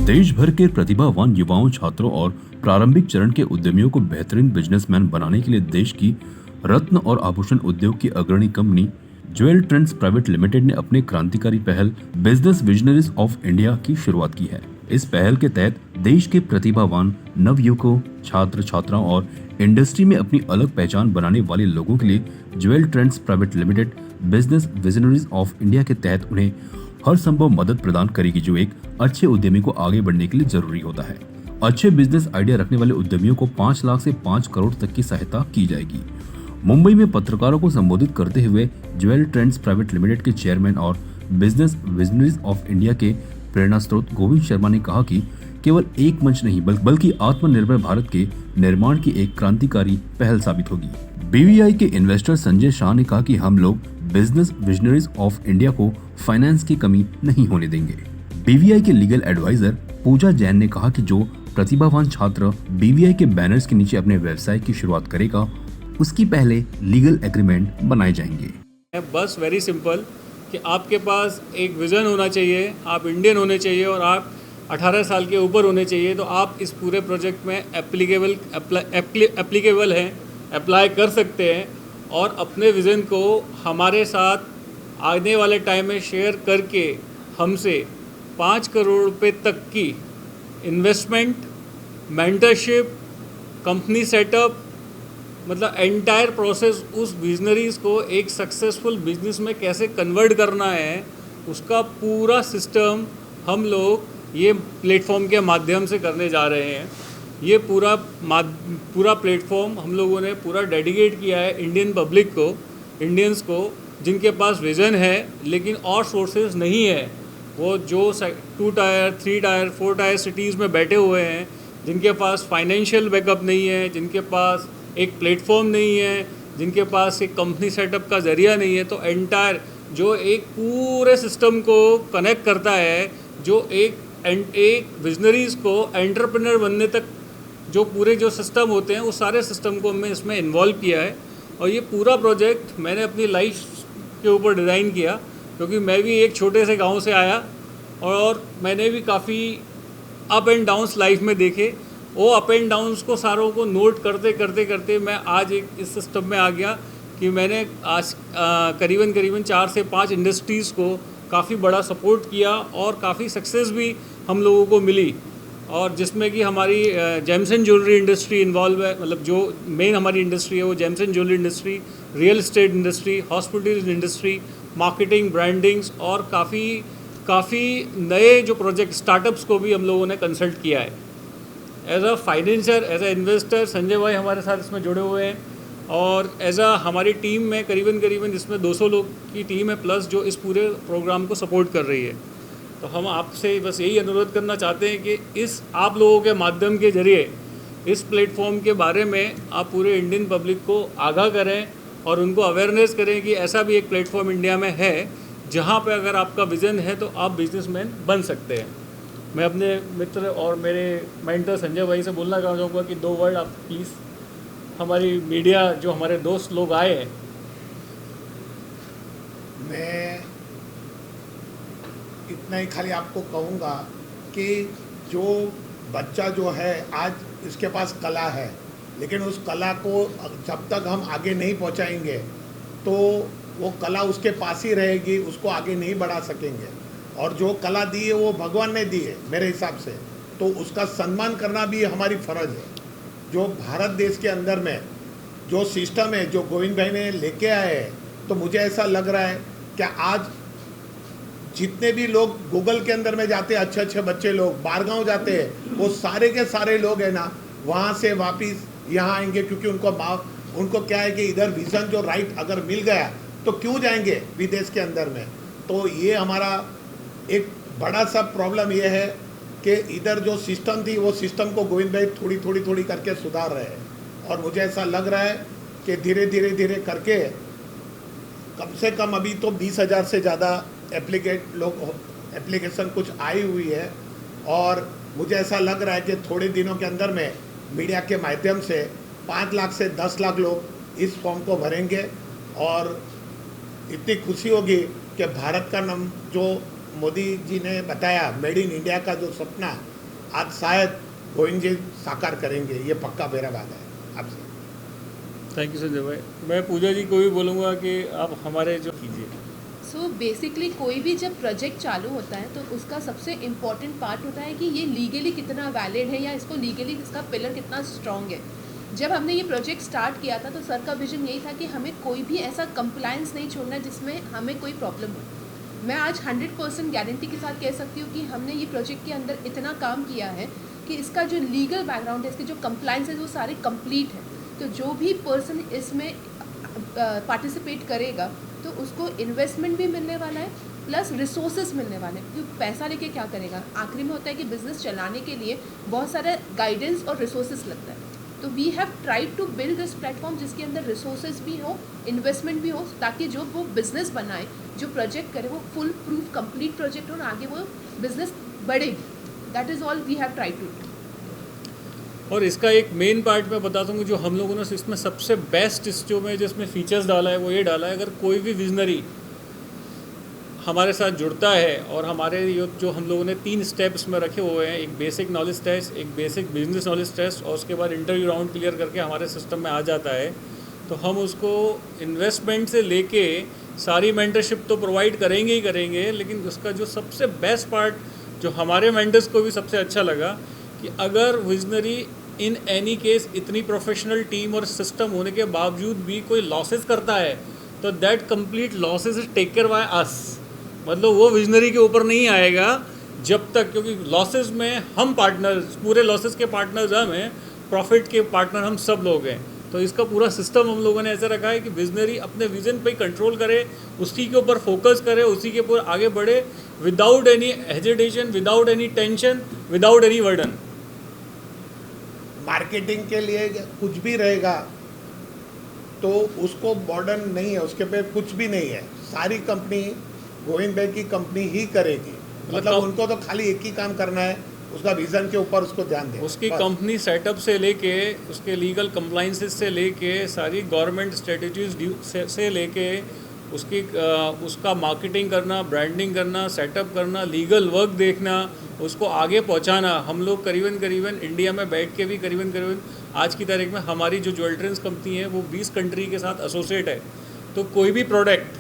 देश भर के प्रतिभावान युवाओं, छात्रों और प्रारंभिक चरण के उद्यमियों को बेहतरीन बिजनेसमैन बनाने के लिए देश की रत्न और आभूषण उद्योग की अग्रणी company jewel trends private limited ने अपने क्रांतिकारी पहल बिजनेस विजनरीज ऑफ इंडिया की शुरुआत की है। इस पहल के तहत देश के प्रतिभावान नवयुवकों, छात्र छात्राओं और इंडस्ट्री में अपनी अलग पहचान बनाने वाले लोगों के लिए jewel trends private limited business visionaries of India के तहत उन्हें हर संभव मदद प्रदान करेगी जो एक अच्छे उद्यमी को आगे बढ़ने के लिए जरूरी होता है। अच्छे बिजनेस आइडिया रखने वाले उद्यमियों को 5 लाख से 5 करोड़ तक की सहायता की जाएगी। मुंबई में पत्रकारों को संबोधित करते हुए ज्वेल ट्रेंड्स प्राइवेट लिमिटेड के चेयरमैन और बिजनेस विजनरीज ऑफ इंडिया के प्रेरणा स्रोत गोविंद शर्मा ने कहा कि केवल एक मंच नहीं बल्कि आत्मनिर्भर भारत के निर्माण की एक क्रांतिकारी पहल साबित होगी। बीवीआई के इन्वेस्टर संजय शाह ने कहा कि हम लोग बिजनेस विजनरीज ऑफ इंडिया को फाइनेंस की कमी नहीं होने देंगे। बीवीआई के लीगल एडवाइजर पूजा जैन ने कहा कि जो प्रतिभावान छात्र बीवीआई के बैनर्स के नीचे अपने व्यवसाय की शुरुआत करेगा उसकी पहले लीगल एग्रीमेंट बनाए जाएंगे। बस वेरी सिंपल कि आपके पास एक विज़न होना चाहिए, आप इंडियन होने चाहिए और आप 18 साल के ऊपर होने चाहिए, तो आप इस पूरे प्रोजेक्ट में एप्लीकेबल हैं, अप्लाई कर सकते हैं और अपने विज़न को हमारे साथ आने वाले टाइम में शेयर करके हमसे 5 करोड़ रुपए तक की इन्वेस्टमेंट, मेंटरशिप, कंपनी सेटअप, मतलब एंटायर प्रोसेस उस बिजनरीज़ को एक सक्सेसफुल बिजनेस में कैसे कन्वर्ट करना है उसका पूरा सिस्टम हम लोग ये प्लेटफॉर्म के माध्यम से करने जा रहे हैं। ये पूरा प्लेटफॉर्म हम लोगों ने पूरा डेडिकेट किया है इंडियन पब्लिक को, इंडियंस को जिनके पास विज़न है लेकिन और सोर्सेज नहीं है, वो जो 2 टायर 3 टायर 4 टायर सिटीज़ में बैठे हुए हैं, जिनके पास फाइनेंशियल बैकअप नहीं है, जिनके पास एक प्लेटफॉर्म नहीं है, जिनके पास एक कंपनी सेटअप का ज़रिया नहीं है, तो एंटायर जो एक पूरे सिस्टम को कनेक्ट करता है, जो एक विजनरीज़ को एंटरप्रेन्योर बनने तक जो पूरे जो सिस्टम होते हैं उस सारे सिस्टम को मैं इसमें इन्वॉल्व किया है। और ये पूरा प्रोजेक्ट मैंने अपनी लाइफ के ऊपर डिज़ाइन किया क्योंकि मैं भी एक छोटे से गांव से आया और मैंने भी काफ़ी अप एंड डाउन्स लाइफ में देखे। वो अप एंड डाउन्स को सारों को नोट करते करते करते मैं आज एक इस सिस्टम में आ गया कि मैंने आज करीबन 4 से 5 इंडस्ट्रीज़ को काफ़ी बड़ा सपोर्ट किया और काफ़ी सक्सेस भी हम लोगों को मिली, और जिसमें कि हमारी James and jewellery industry involve है, मतलब जो मेन हमारी इंडस्ट्री है वो James and jewellery industry, real estate industry, hospital industry, marketing, brandings और काफ़ी नए जो प्रोजेक्ट स्टार्टअप्स को भी हम लोगों ने कंसल्ट किया है। As a financer, as a investor Sanjay भाई हमारे साथ इसमें जुड़े हुए हैं और एज अ हमारी टीम में करीबन इसमें 200 लोग की टीम है प्लस जो इस पूरे प्रोग्राम को सपोर्ट कर रही है। तो हम आपसे बस यही अनुरोध करना चाहते हैं कि इस आप लोगों के माध्यम के जरिए इस प्लेटफॉर्म के बारे में आप पूरे इंडियन पब्लिक को आगाह करें और उनको अवेयरनेस करें कि ऐसा भी एक प्लेटफॉर्म इंडिया में है जहाँ पे अगर आपका विज़न है तो आप बिजनेसमैन बन सकते हैं। मैं अपने मित्र और मेरे मेंटर संजय भाई से बोलना चाहूँगा कि 2 वर्ड आप प्लीज़ हमारी मीडिया जो हमारे दोस्त लोग आए हैं। मैं इतना ही खाली आपको कहूँगा कि जो बच्चा जो है आज इसके पास कला है, लेकिन उस कला को जब तक हम आगे नहीं पहुँचाएंगे तो वो कला उसके पास ही रहेगी, उसको आगे नहीं बढ़ा सकेंगे। और जो कला दी है वो भगवान ने दी है मेरे हिसाब से, तो उसका सम्मान करना भी हमारी फ़र्ज़ है। जो भारत देश के अंदर में जो सिस्टम है जो गोविंद भाई ने लेके आए हैं, तो मुझे ऐसा लग रहा है कि आज जितने भी लोग गूगल के अंदर में जाते हैं, अच्छे बच्चे लोग बाहर गाँव जाते हैं, वो सारे के सारे लोग हैं ना वहाँ से वापस यहाँ आएंगे, क्योंकि उनको क्या है कि इधर विज़न जो राइट अगर मिल गया तो क्यों जाएंगे विदेश के अंदर में। तो ये हमारा एक बड़ा सा प्रॉब्लम ये है कि इधर जो सिस्टम थी वो सिस्टम को गोविंद भाई थोड़ी करके सुधार रहे हैं, और मुझे ऐसा लग रहा है कि धीरे करके कम से कम अभी तो 20,000 से ज़्यादा एप्लीकेशन कुछ आई हुई है, और मुझे ऐसा लग रहा है कि थोड़े दिनों के अंदर में मीडिया के माध्यम से 5 लाख से 10 लाख लोग इस फॉर्म को भरेंगे। और इतनी खुशी होगी कि भारत का नाम जो मोदी जी ने बताया, मेड इन इंडिया का जो सपना आज शायद गोविंद जी साकार करेंगे, ये पक्का मेरा वादा है आपसे। थैंक यू संजय भाई। मैं पूजा जी को भी बोलूँगा कि आप हमारे जो कीजिए। सो बेसिकली कोई भी जब प्रोजेक्ट चालू होता है तो उसका सबसे इम्पॉर्टेंट पार्ट होता है कि ये लीगली कितना वैलिड है या इसको लीगली इसका पिलर कितना स्ट्रॉन्ग है। जब हमने ये प्रोजेक्ट स्टार्ट किया था तो सर का विजन यही था कि हमें कोई भी ऐसा कंप्लायंस नहीं छोड़ना जिसमें हमें कोई प्रॉब्लम हो। मैं आज 100% गारंटी के साथ कह सकती हूँ कि हमने ये प्रोजेक्ट के अंदर इतना काम किया है कि इसका जो लीगल बैकग्राउंड है, इसके जो कंप्लायंस है, वो सारे कंप्लीट है। तो जो भी पर्सन इसमें पार्टिसिपेट करेगा तो उसको इन्वेस्टमेंट भी मिलने वाला है प्लस रिसोर्सेज मिलने वाले हैं। क्योंकि पैसा लेके क्या करेगा, आखिरी में होता है कि बिजनेस चलाने के लिए बहुत सारा गाइडेंस और रिसोर्सेज लगता है। तो we have tried to build this platform जिसके अंदर रिसोर्सेज भी हो, इन्वेस्टमेंट भी हो, ताकि जो वो बिजनेस बनाए, जो प्रोजेक्ट करे, वो फुल प्रूफ कंप्लीट प्रोजेक्ट हो और आगे वो बिजनेस बढ़ेगी। That is all we have tried to do. और इसका एक मेन पार्ट मैं बता दूँ जो हम लोगों ने इसमें सबसे बेस्ट जिसमें फीचर्स डाला है वो ये डाला है, अगर कोई भी विजनरी हमारे साथ जुड़ता है और हमारे जो हम लोगों ने 3 स्टेप्स में रखे हुए हैं, एक बेसिक नॉलेज टेस्ट, एक बेसिक बिजनेस नॉलेज टेस्ट और उसके बाद इंटरव्यू राउंड क्लियर करके हमारे सिस्टम में आ जाता है, तो हम उसको इन्वेस्टमेंट से लेके सारी मेंटरशिप तो प्रोवाइड करेंगे ही करेंगे। लेकिन उसका जो सबसे बेस्ट पार्ट जो हमारे मेंटर्स को भी सबसे अच्छा लगा कि अगर विजनरी इन एनी केस इतनी प्रोफेशनल टीम और सिस्टम होने के बावजूद भी कोई लॉसेस करता है तो that complete losses is take care by us. मतलब वो विजनरी के ऊपर नहीं आएगा जब तक, क्योंकि लॉसेस में हम पार्टनर्स, पूरे लॉसेस के पार्टनर्स हम हैं, प्रॉफिट के पार्टनर हम सब लोग हैं। तो इसका पूरा सिस्टम हम लोगों ने ऐसे रखा है कि विजनरी अपने विजन पे कंट्रोल करे, उसी के ऊपर फोकस करे, उसी के ऊपर आगे बढ़े without any hesitation, without any tension, without any burden. Marketing के लिए कुछ भी रहेगा तो उसको बर्डन नहीं है, उसके पे कुछ भी नहीं है। सारी कंपनी गोविंद भाई की कंपनी ही करेगी। मतलब उनको तो खाली एक ही काम करना है, उसका विजन के ऊपर उसको ध्यान दें। उसकी कंपनी सेटअप से लेके उसके लीगल कंप्लाइंसेस से लेके सारी गवर्नमेंट स्ट्रेटजीज से लेके उसका मार्केटिंग करना, ब्रांडिंग करना, सेटअप करना, लीगल वर्क देखना, उसको आगे पहुंचाना। हम लोग करीबन इंडिया में बैठ के भी करीबन आज की तारीख में हमारी जो ज्वेल ट्रेंड्स कंपनी है वो 20 कंट्री के साथ एसोसिएट है। तो कोई भी प्रोडक्ट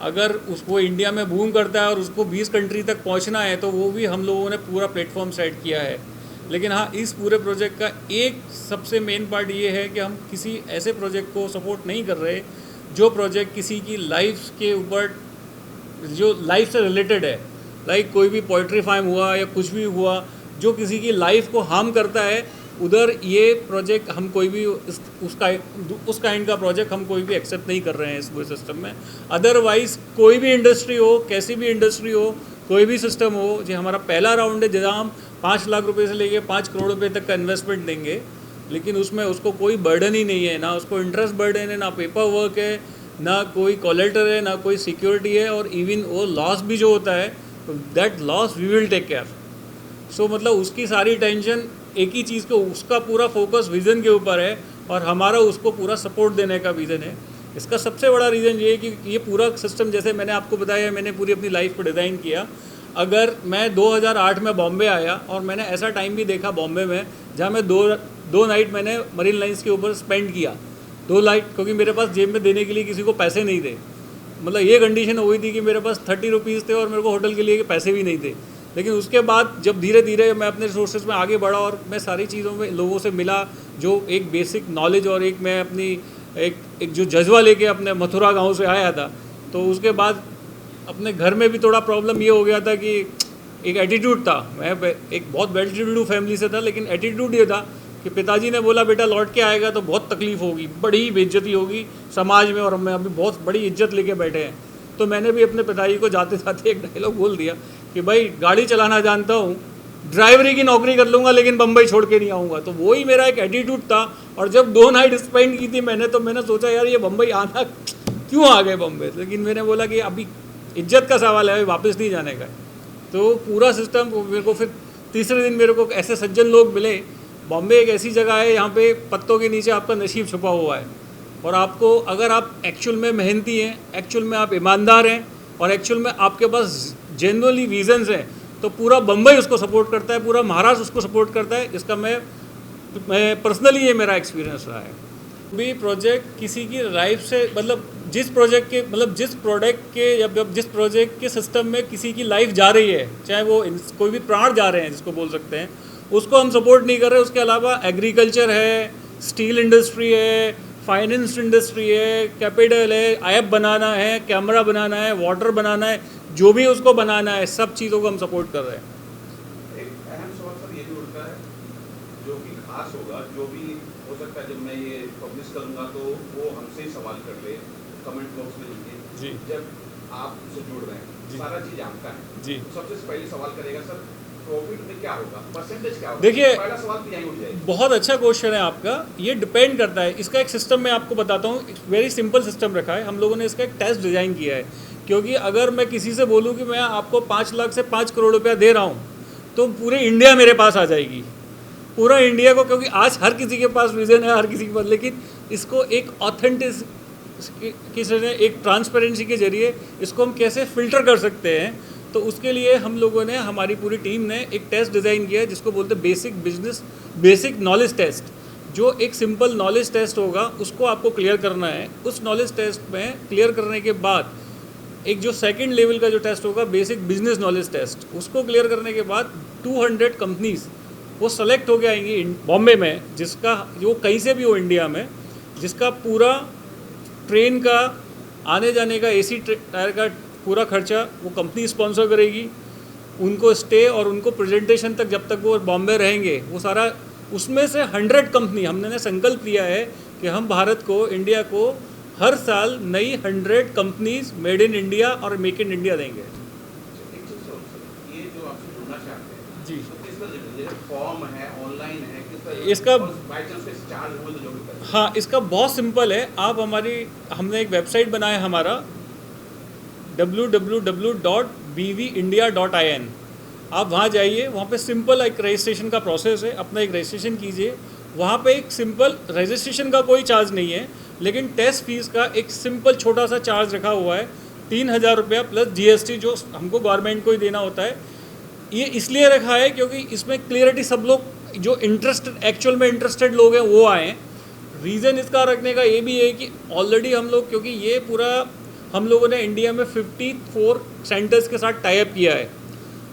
अगर उसको इंडिया में बूम करता है और उसको 20 कंट्री तक पहुंचना है तो वो भी हम लोगों ने पूरा प्लेटफॉर्म सेट किया है। लेकिन हाँ, इस पूरे प्रोजेक्ट का एक सबसे मेन पार्ट ये है कि हम किसी ऐसे प्रोजेक्ट को सपोर्ट नहीं कर रहे जो प्रोजेक्ट किसी की लाइफ के ऊपर, जो लाइफ से रिलेटेड है, लाइक कोई भी पोल्ट्री फार्म हुआ या कुछ भी हुआ जो किसी की लाइफ को हार्म करता है, उधर ये प्रोजेक्ट हम कोई भी उस काइंड का प्रोजेक्ट हम कोई भी एक्सेप्ट नहीं कर रहे हैं इस पूरे सिस्टम में। अदरवाइज़ कोई भी इंडस्ट्री हो, कैसी भी इंडस्ट्री हो, कोई भी सिस्टम हो, जो हमारा पहला राउंड है जहाँ हम 5 लाख रुपए से लेके 5 करोड़ रुपए तक का इन्वेस्टमेंट देंगे, लेकिन उसमें उसको कोई बर्डन ही नहीं है, ना उसको इंटरेस्ट बर्डन है, ना पेपर वर्क है, ना कोई कोलेटर है, ना कोई सिक्योरिटी है, और इवन वो लॉस भी जो होता है तो that loss we will take care. So मतलब उसकी सारी टेंशन एक ही चीज़ को, उसका पूरा फोकस विज़न के ऊपर है और हमारा उसको पूरा सपोर्ट देने का विज़न है। इसका सबसे बड़ा रीज़न ये है कि ये पूरा सिस्टम, जैसे मैंने आपको बताया, मैंने पूरी अपनी लाइफ को डिज़ाइन किया। अगर मैं 2008 में बॉम्बे आया और मैंने ऐसा टाइम भी देखा बॉम्बे में जहाँ मैं दो नाइट मैंने मरीन लाइन्स के ऊपर स्पेंड किया, 2 नाइट, क्योंकि मेरे पास जेब में देने के लिए किसी को पैसे नहीं थे। मतलब ये कंडीशन हो गई थी कि मेरे पास 30 रुपीज़ थे और मेरे को होटल के लिए पैसे भी नहीं थे। लेकिन उसके बाद जब धीरे धीरे मैं अपने रिसोर्सेज में आगे बढ़ा और मैं सारी चीज़ों में लोगों से मिला, जो एक बेसिक नॉलेज और एक मैं अपनी एक जो जज्बा लेके अपने मथुरा गांव से आया था, तो उसके बाद अपने घर में भी थोड़ा प्रॉब्लम ये हो गया था कि एक एटीट्यूड था। मैं एक बहुत वेल टू डू फैमिली से था, लेकिन एटीट्यूड ये था कि पिताजी ने बोला बेटा लौट के आएगा तो बहुत तकलीफ होगी, बड़ी बेइज्जती होगी समाज में, और हमें अभी बहुत बड़ी इज्जत लेके बैठे हैं। तो मैंने भी अपने पिताजी को जाते जाते एक डायलॉग बोल दिया कि भाई गाड़ी चलाना जानता हूँ, ड्राइवरी की नौकरी कर लूँगा, लेकिन बम्बई छोड़ के नहीं आऊँगा। तो वही मेरा एक एटीट्यूड था। और जब 2 नाइट स्पेंड की थी मैंने, तो मैंने सोचा यार ये बम्बई आना क्यों आ गए बम्बई, लेकिन मैंने बोला कि अभी इज्जत का सवाल है, वापस नहीं जाने का। तो पूरा सिस्टम मेरे को फिर तीसरे दिन मेरे को ऐसे सज्जन लोग मिले। बॉम्बे एक ऐसी जगह है यहाँ पे पत्तों के नीचे आपका नसीब छुपा हुआ है, और आपको अगर आप एक्चुअल में मेहनती हैं, एक्चुअल में आप ईमानदार हैं और एक्चुअल में आपके पास जेन्युइनली रीजंस हैं, तो पूरा बम्बई उसको सपोर्ट करता है, पूरा महाराष्ट्र उसको सपोर्ट करता है। इसका मैं पर्सनली ये मेरा एक्सपीरियंस रहा है। भी प्रोजेक्ट किसी की लाइफ से मतलब जिस प्रोजेक्ट के या जिस प्रोजेक्ट के सिस्टम में किसी की लाइफ जा रही है, चाहे वो कोई भी प्राण जा रहे हैं जिसको बोल सकते हैं, उसको हम सपोर्ट नहीं कर रहे। उसके अलावा एग्रीकल्चर है, स्टील इंडस्ट्री है, फाइनेंस इंडस्ट्री है, कैपिटल है, ऐप बनाना है, कैमरा बनाना है, वाटर बनाना है, जो भी उसको बनाना है, सब चीज़ों को हम सपोर्ट कर रहे हैं। एक अहम सवाल सर ये भी उठता है जो कि खास होगा, जो भी हो सकता है जब मैं ये पब्लिश करूंगा तो वो हमसे ही सवाल कर ले, कमेंट बॉक्स में लिखिए जी। जब आप उससे जुड़ रहे हैं जी। सारा चीज जानता है जी। तो सबसे पहले सवाल करेगा सर प्रॉफिट में क्या होगा, परसेंटेज क्या होगा। देखिए, पहला सवाल तो यही उठ जाएगा। बहुत अच्छा क्वेश्चन है आपका। ये डिपेंड करता है, इसका एक सिस्टम मैं आपको बताता हूँ, वेरी सिंपल सिस्टम रखा है हम लोगों ने। इसका एक टेस्ट डिज़ाइन किया है, क्योंकि अगर मैं किसी से बोलूँ कि मैं आपको 5 लाख से 5 करोड़ रुपया दे रहा हूँ तो पूरे इंडिया मेरे पास आ जाएगी, पूरा इंडिया को, क्योंकि आज हर किसी के पास विजन है, हर किसी के पास, लेकिन इसको एक ऑथेंटिक किसी ने एक ट्रांसपेरेंसी के जरिए इसको हम कैसे फ़िल्टर कर सकते हैं, तो उसके लिए हम लोगों ने, हमारी पूरी टीम ने एक टेस्ट डिज़ाइन किया है जिसको बोलते हैं बेसिक नॉलेज टेस्ट। जो एक सिंपल नॉलेज टेस्ट होगा उसको आपको क्लियर करना है। उस नॉलेज टेस्ट में क्लियर करने के बाद एक जो सेकंड लेवल का जो टेस्ट होगा, बेसिक बिजनेस नॉलेज टेस्ट, उसको क्लियर करने के बाद 200 कंपनीज वो सेलेक्ट हो के आएंगी बॉम्बे में, जिसका जो कहीं से भी हो इंडिया में, जिसका पूरा ट्रेन का आने जाने का AC टायर का पूरा खर्चा वो कंपनी स्पॉन्सर करेगी। उनको स्टे और उनको प्रेजेंटेशन तक, जब तक वो बॉम्बे रहेंगे, वो सारा, उसमें से 100 कंपनी हमने संकल्प लिया है कि हम भारत को, इंडिया को हर साल नई 100 कंपनीज मेड इन इंडिया और मेक इन इंडिया देंगे। एक चीज और सर, ये जो आपसे जुड़ना चाहते हैं जी। तो किस तरह से जुड़ेंगे? फॉर्म है, ऑनलाइन है, किस तरह इसका बाई चांस के चार्ज हुए तो जो भी करें। हाँ, इसका बहुत सिंपल है। आप हमने एक वेबसाइट बनाया है हमारा www.bvindia.in। आप वहाँ जाइए, वहाँ पे सिंपल एक रजिस्ट्रेशन का प्रोसेस है, अपना एक रजिस्ट्रेशन कीजिए। वहाँ पे एक सिंपल रजिस्ट्रेशन का कोई चार्ज नहीं है, लेकिन टेस्ट फीस का एक सिंपल छोटा सा चार्ज रखा हुआ है, 3000 रुपया प्लस GST जो हमको गवर्नमेंट को ही देना होता है। ये इसलिए रखा है क्योंकि इसमें क्लियरिटी, सब लोग जो एक्चुअल में इंटरेस्टेड लोग हैं वो आएँ। रीज़न इसका रखने का ये भी है कि ऑलरेडी हम लोग, क्योंकि ये पूरा हम लोगों ने इंडिया में 54 सेंटर्स के साथ टाई अप किया है,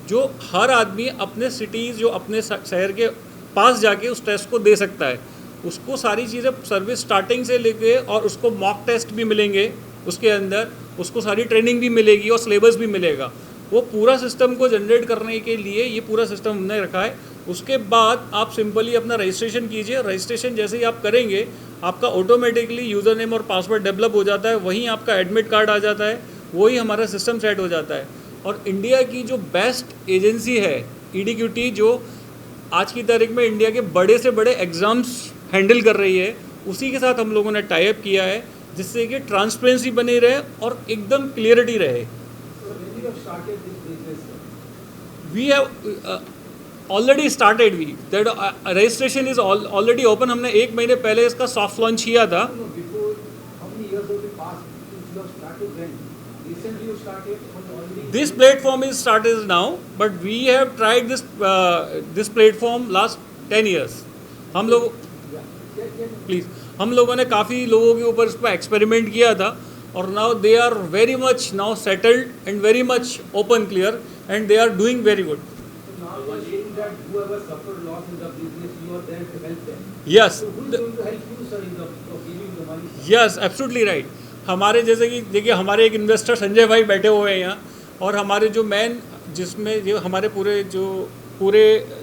जो हर आदमी अपने सिटीज़, जो अपने शहर के पास जाके उस टेस्ट को दे सकता है। उसको सारी चीज़ें, सर्विस स्टार्टिंग से लेके, और उसको मॉक टेस्ट भी मिलेंगे उसके अंदर, उसको सारी ट्रेनिंग भी मिलेगी और सिलेबस भी मिलेगा। वो पूरा सिस्टम को जनरेट करने के लिए ये पूरा सिस्टम हमने रखा है। उसके बाद आप सिंपली अपना रजिस्ट्रेशन कीजिए। रजिस्ट्रेशन जैसे ही आप करेंगे, आपका ऑटोमेटिकली यूज़र नेम और पासवर्ड डेवलप हो जाता है, वहीं आपका एडमिट कार्ड आ जाता है, वही हमारा सिस्टम सेट हो जाता है। और इंडिया की जो बेस्ट एजेंसी है EDQT, जो आज की तारीख में इंडिया के बड़े से बड़े एग्ज़ाम्स हैंडल कर रही है, उसी के साथ हम लोगों ने टाई अप किया है, जिससे कि ट्रांसपेरेंसी बनी रहे और एकदम क्लियरिटी रहे। We have already started, that registration is already open. हमने 1 महीने पहले इसका सॉफ्ट लॉन्च किया था। This platform is started now, but we have tried this platform last 10 years. हम लोगों ने काफ़ी लोगों के ऊपर इस पर एक्सपेरिमेंट किया था, और now they are very much now settled and very much open clear, and they are doing very good. Yes, yes, absolutely right. हमारे जैसे कि देखिए, हमारे एक इन्वेस्टर संजय भाई बैठे हुए हैं यहाँ, और हमारे जो मेन, जिसमें जो हमारे पूरे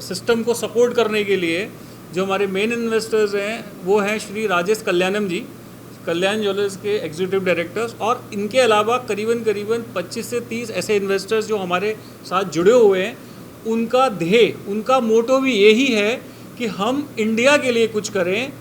सिस्टम को सपोर्ट करने के लिए जो हमारे मेन इन्वेस्टर्स हैं, वो हैं श्री राजेश कल्याणम जी, कल्याण ज्वेलर्स के एग्जीक्यूटिव डायरेक्टर्स। और इनके अलावा करीबन 25 से 30 ऐसे इन्वेस्टर्स जो हमारे साथ जुड़े हुए हैं। उनका ध्येय, उनका मोटो भी यही है कि हम इंडिया के लिए कुछ करें,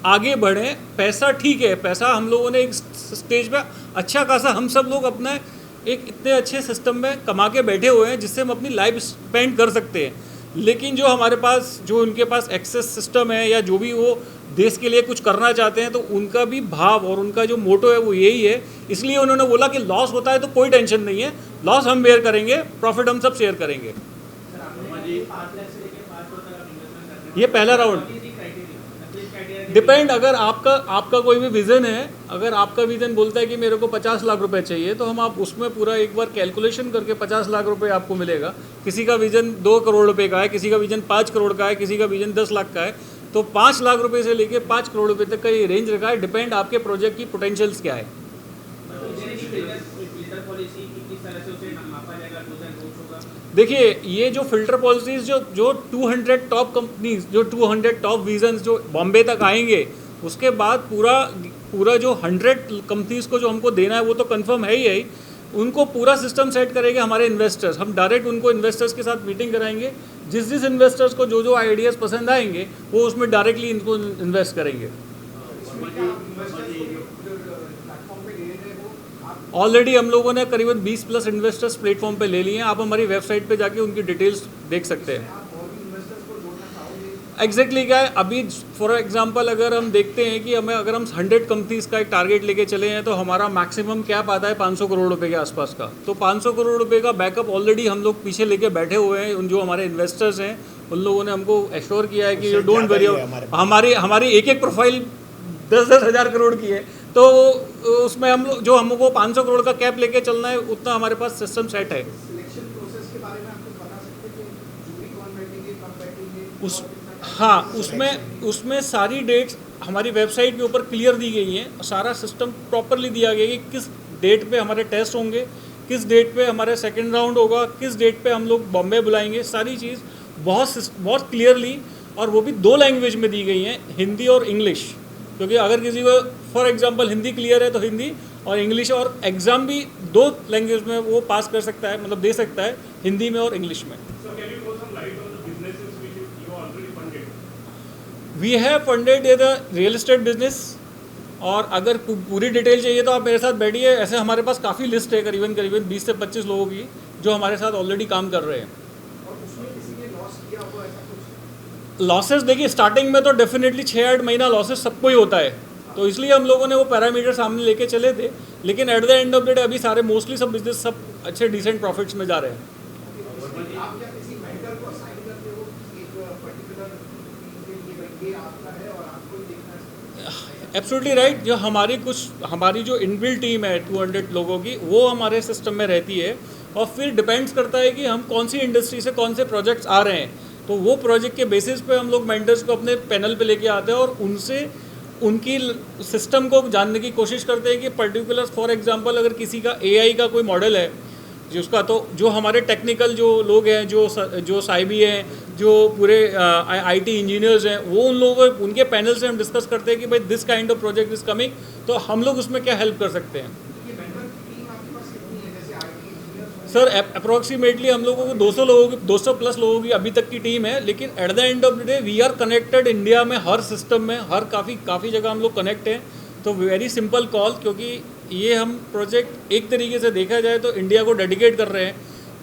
आगे बढ़ें। पैसा ठीक है, पैसा हम लोगों ने एक स्टेज पे अच्छा खासा, हम सब लोग अपना एक इतने अच्छे सिस्टम में कमा के बैठे हुए हैं जिससे हम अपनी लाइफ स्पेंड कर सकते हैं। लेकिन जो हमारे पास, जो उनके पास एक्सेस सिस्टम है, या जो भी वो देश के लिए कुछ करना चाहते हैं, तो उनका भी भाव और उनका जो मोटो है वो यही है। इसलिए उन्होंने बोला कि लॉस होता है तो कोई टेंशन नहीं है, लॉस हम बेयर करेंगे, प्रॉफिट हम सब शेयर करेंगे। ये पहला राउंड डिपेंड, अगर आपका कोई भी विज़न है, अगर आपका विज़न बोलता है कि मेरे को 50 लाख रुपए चाहिए, तो हम आप उसमें पूरा एक बार कैलकुलेशन करके 50 लाख रुपए आपको मिलेगा। किसी का विज़न 2 करोड़ रुपए का है, किसी का विज़न 5 करोड़ का है, किसी का विज़न 10 लाख का है, तो 5 लाख रुपए से लेके 5 करोड़ रुपए तक का ये रेंज रखा है। डिपेंड आपके प्रोजेक्ट की पोटेंशियल्स क्या है। देखिए, ये जो फिल्टर पॉलिसीज जो 200 टॉप कंपनीज, जो 200 टॉप विजन्स जो बॉम्बे तक आएंगे, उसके बाद पूरा जो 100 कंपनीज को जो हमको देना है वो तो कंफर्म है ही। उनको पूरा सिस्टम सेट करेंगे हमारे इन्वेस्टर्स। हम डायरेक्ट उनको इन्वेस्टर्स के साथ मीटिंग कराएंगे। जिस इन्वेस्टर्स को जो आइडियाज़ पसंद आएंगे वो उसमें डायरेक्टली इनको इन्वेस्ट करेंगे। ऑलरेडी हम लोगों ने करीबन 20 प्लस इन्वेस्टर्स प्लेटफॉर्म पे ले लिए हैं। आप हमारी वेबसाइट पे जाके उनकी डिटेल्स देख सकते हैं। एग्जैक्टली क्या है, अभी फॉर एग्जांपल अगर हम देखते हैं कि अगर हम 100 कंपनीज का एक टारगेट लेके चले हैं, तो हमारा मैक्सिमम कैप आता है 500 करोड़ रुपए के आसपास का। तो 500 करोड़ रुपए का बैकअप ऑलरेडी हम लोग पीछे लेके बैठे हुए हैं। उन जो हमारे इन्वेस्टर्स हैं उन लोगों ने हमको एश्योर किया है कि डोंट वरी, हमारी एक प्रोफाइल 10-10 हज़ार करोड़ की है। तो उसमें हम लोग जो हमको 500 करोड़ का कैप लेके चलना है, उतना हमारे पास सिस्टम सेट है। हाँ, उसमें सारी डेट्स हमारी वेबसाइट के ऊपर क्लियर दी गई हैं। सारा सिस्टम प्रॉपरली दिया गया है कि किस डेट पे हमारे टेस्ट होंगे, किस डेट पे हमारे सेकंड राउंड होगा, किस डेट पे हम लोग बॉम्बे बुलाएंगे। सारी चीज़ बहुत क्लियरली, और वो भी 2 लैंग्वेज में दी गई हैं, हिंदी और इंग्लिश। क्योंकि अगर किसी को फॉर एग्जांपल हिंदी क्लियर है तो हिंदी और इंग्लिश, और एग्ज़ाम भी 2 लैंग्वेज में वो पास कर सकता है, मतलब दे सकता है, हिंदी में और इंग्लिश में। We have funded the real estate business. और अगर पूरी डिटेल चाहिए तो आप मेरे साथ बैठिए। ऐसे हमारे पास काफ़ी लिस्ट है, करीबन 20 से 25 लोगों की जो हमारे साथ ऑलरेडी काम कर रहे हैं। लॉसेस देखिए, स्टार्टिंग में तो डेफिनेटली 6-8 महीना लॉसेस सबको ही होता है, तो इसलिए हम लोगों ने वो पैरामीटर सामने लेके चले थे। लेकिन at the end of the day अभी सारे मोस्टली सब बिजनेस सब अच्छे डिसेंट प्रॉफिट्स में जा रहे हैं। Absolutely right. जो हमारी जो इनबिल्ट टीम है 200 लोगों की, वो हमारे सिस्टम में रहती है। और फिर डिपेंड्स करता है कि हम कौन सी इंडस्ट्री से कौन से प्रोजेक्ट्स आ रहे हैं, तो वो प्रोजेक्ट के बेसिस पे हम लोग मेंटर्स को अपने पैनल पे लेके आते हैं और उनसे उनकी सिस्टम को जानने की कोशिश करते हैं कि पर्टिकुलर फॉर एग्जांपल अगर किसी का एआई का कोई मॉडल है जिसका, तो जो हमारे टेक्निकल जो लोग हैं, जो साइबी हैं, जो पूरे आईटी इंजीनियर्स हैं, वो उन लोगों उनके पैनल से हम डिस्कस करते हैं कि भाई this kind of project is coming, तो हम लोग उसमें क्या हेल्प कर सकते हैं। सर अप्रोक्सीमेटली हम लोगों को 200 प्लस लोगों की अभी तक की टीम है। लेकिन at the end of the day we are connected India में हर सिस्टम में, हर काफ़ी जगह हम लोग कनेक्ट हैं। तो वेरी सिंपल कॉल, क्योंकि ये हम प्रोजेक्ट एक तरीके से देखा जाए तो इंडिया को डेडिकेट कर रहे हैं।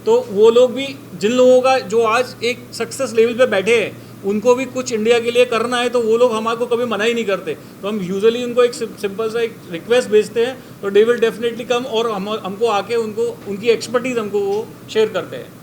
तो वो लोग भी, जिन लोगों का जो आज एक सक्सेस लेवल पे बैठे हैं, उनको भी कुछ इंडिया के लिए करना है, तो वो लोग हमारे को कभी मना ही नहीं करते। तो हम यूजुअली उनको एक सिंपल सा एक रिक्वेस्ट भेजते हैं, तो दे विल डेफिनेटली कम, और हमको आके उनकी एक्सपर्टीज हमको वो शेयर करते हैं।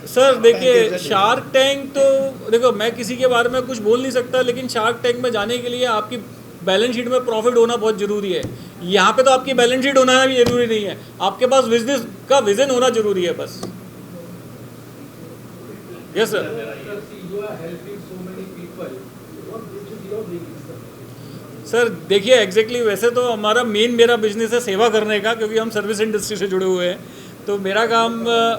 सर देखिए, शार्क टैंक तो देखो, मैं किसी के बारे में कुछ बोल नहीं सकता, लेकिन शार्क टैंक में जाने के लिए आपकी बैलेंस शीट में प्रॉफिट होना बहुत ज़रूरी है। यहाँ पे तो आपकी बैलेंस शीट होना भी ज़रूरी नहीं है, आपके पास बिजनेस का विजन होना ज़रूरी है बस। Yes sir. सर देखिए, एग्जैक्टली वैसे तो मेरा बिजनेस है सेवा करने का, क्योंकि हम सर्विस इंडस्ट्री से जुड़े हुए हैं। तो मेरा काम,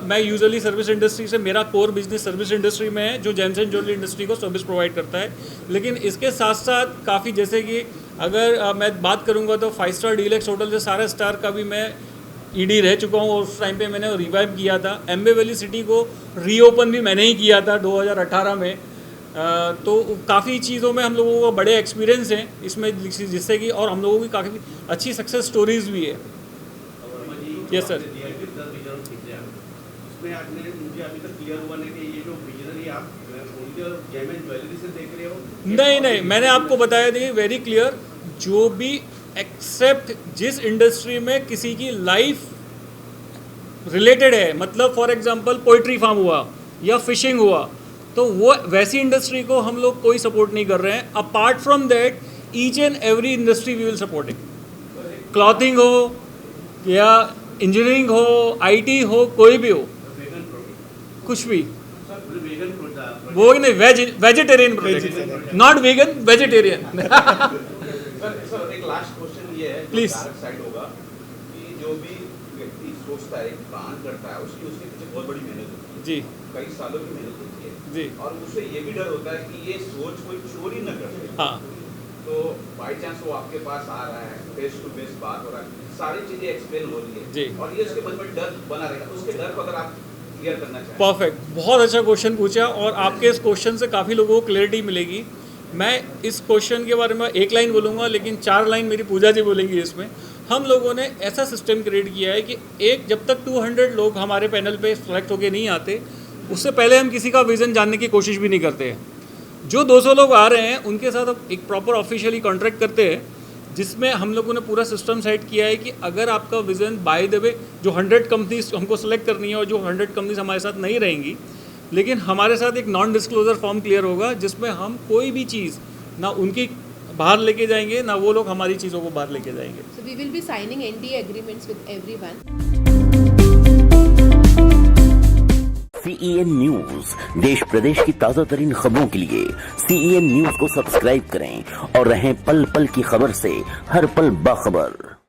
मैं यूजुअली सर्विस इंडस्ट्री से, मेरा कोर बिजनेस सर्विस इंडस्ट्री में है, जो जेम्स एंड ज्वेलरी इंडस्ट्री को सर्विस प्रोवाइड करता है। लेकिन इसके साथ साथ काफ़ी, जैसे कि अगर मैं बात करूंगा तो 5 स्टार डीलक्स होटल से सारे स्टार का भी मैं ईडी रह चुका हूँ, और उस टाइम पे मैंने रिवाइव किया था। एम्बे वैली सिटी को रीओपन भी मैंने ही किया था 2018 में। तो काफ़ी चीज़ों में हम लोगों को बड़े एक्सपीरियंस हैं इसमें, जिससे कि, और हम लोगों की काफ़ी अच्छी सक्सेस स्टोरीज भी है। Yes sir. मुझे अभी तक क्लियर हुआ नहीं कि ये जो विजनरी आप जेम एंड ज्वेलरी से देख रहे हो। नहीं, मैंने आपको बताया था वेरी क्लियर, जो भी एक्सेप्ट जिस इंडस्ट्री में किसी की लाइफ रिलेटेड है, मतलब फॉर एग्जांपल पोइट्री फार्म हुआ या फिशिंग हुआ, तो वो वैसी इंडस्ट्री को हम लोग कोई सपोर्ट नहीं कर रहे हैं। Apart from that each and every industry we will supporting, clothing हो या इंजीनियरिंग हो, आईटी हो, कोई भी हो, कुछ भी। वो नहीं, vegetarian product, not vegan, vegetarian. Sir एक लास्ट क्वेश्चन ये है, Please. साइड होगा कि जो भी व्यक्ति सोचता है, प्लान करता है, उसके पीछे बहुत बड़ी मेहनत होती है जी कई सालों की मेहनत होती है जी और उसे ये भी डर होता है कि ये सोच कोई चोरी न कर दे। हाँ तो बाई चांस वो आपके पास आ रहा है, फेस टू फेस बात हो रहा है, सारी चीजें एक्सप्लेन हो रही है जी। और ये उसके मन में डर बना रहेगा, उसके डर को अगर आप क्लियर करना चाहें। परफेक्ट, बहुत अच्छा क्वेश्चन पूछा और आपके इस क्वेश्चन से काफ़ी लोगों को क्लैरिटी मिलेगी। मैं इस क्वेश्चन के बारे में एक लाइन बोलूँगा, लेकिन 4 लाइन मेरी पूजा जी बोलेंगी इसमें। हम लोगों ने ऐसा सिस्टम क्रिएट किया है कि जब तक 200 लोग हमारे पैनल पे सेलेक्ट होके नहीं आते, उससे पहले हम किसी का विज़न जानने की कोशिश भी नहीं करते हैं। जो 200 लोग आ रहे हैं उनके साथ हम एक प्रॉपर ऑफिशियली कॉन्ट्रैक्ट करते हैं, जिसमें हम लोगों ने पूरा सिस्टम सेट किया है कि अगर आपका विज़न बाय द वे जो 100 कंपनीज हमको सेलेक्ट करनी है और जो 100 कंपनीज हमारे साथ नहीं रहेंगी, लेकिन हमारे साथ एक नॉन डिस्क्लोजर फॉर्म क्लियर होगा जिसमें हम कोई भी चीज़ ना उनकी बाहर लेके जाएंगे ना वो लोग हमारी चीज़ों को बाहर लेके जाएंगे। So we will be signing NDA agreements with everyone. CEN news देश प्रदेश की ताजा तरीन खबरों के लिए CEN न्यूज को सब्सक्राइब करें और रहें पल पल की खबर से हर पल बाखबर।